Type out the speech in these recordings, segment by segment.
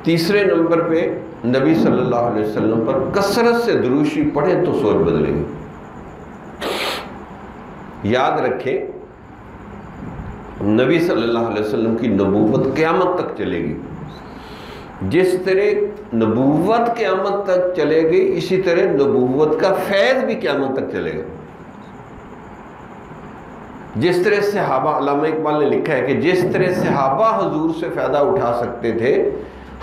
تیسرے نمبر پہ نبی صلی اللہ علیہ وسلم پر کثرت سے دروشی پڑھیں تو سوچ بدلے گی۔ یاد رکھیں نبی صلی اللہ علیہ وسلم کی نبوت قیامت تک چلے گی، جس طرح نبوت قیامت تک چلے گی اسی طرح نبوت کا فیض بھی قیامت تک چلے گا۔ جس طرح صحابہ، علامہ اقبال نے لکھا ہے کہ جس طرح صحابہ حضور سے فائدہ اٹھا سکتے تھے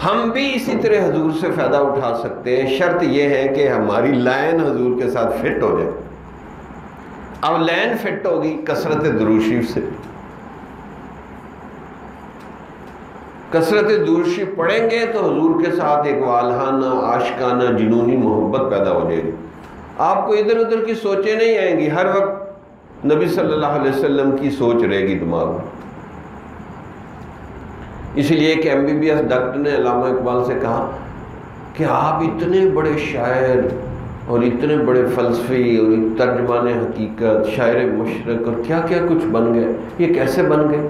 ہم بھی اسی طرح حضور سے فائدہ اٹھا سکتے ہیں، شرط یہ ہے کہ ہماری لائن حضور کے ساتھ فٹ ہو جائے۔ اب لائن فٹ ہوگی کثرت درود شریف سے، کثرت درود شریف پڑھیں گے تو حضور کے ساتھ ایک والہانہ عاشقانہ جنونی محبت پیدا ہو جائے گی۔ آپ کو ادھر ادھر کی سوچیں نہیں آئیں گی، ہر وقت نبی صلی اللہ علیہ وسلم کی سوچ رہے گی دماغ میں۔ اس لیے کہ MBBS ڈاکٹر نے علامہ اقبال سے کہا کہ آپ اتنے بڑے شاعر اور اتنے بڑے فلسفی اور ترجمان حقیقت، شاعر مشرق اور کیا کیا کچھ بن گئے، یہ کیسے بن گئے؟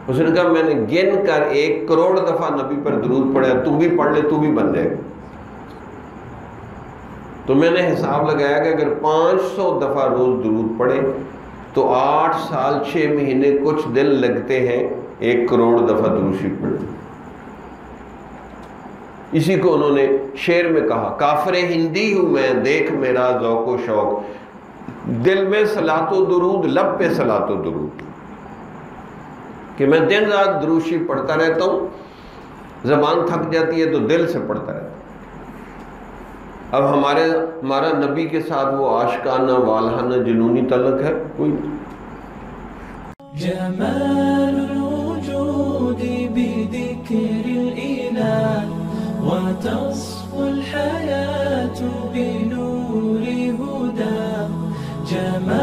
اس نے کہا میں نے گن کر 1 کروڑ دفعہ نبی پر درود پڑھا، تو بھی پڑھ لے تو بھی بن جائے گا۔ تو میں نے حساب لگایا کہ اگر 500 دفعہ روز درود پڑھے تو 8 سال 6 مہینے کچھ دن لگتے ہیں 1 کروڑ دفعہ درود شریف پڑھے۔ اسی کو انہوں نے شعر میں کہا، کافر ہندی ہوں میں دیکھ میرا ذوق و شوق، دل میں صلاۃ و درود لب پہ صلاۃ و درود، کہ میں دن رات درود شریف پڑھتا رہتا ہوں، زبان تھک جاتی ہے تو دل سے پڑھتا رہتا ہوں۔ اب ہمارا نبی کے ساتھ وہ عاشقانہ والہانہ جنونی تعلق ہے کوئی نہیں۔ جمال الوجود بذكر الإله وتصفو الحياة بنور هداه، جمال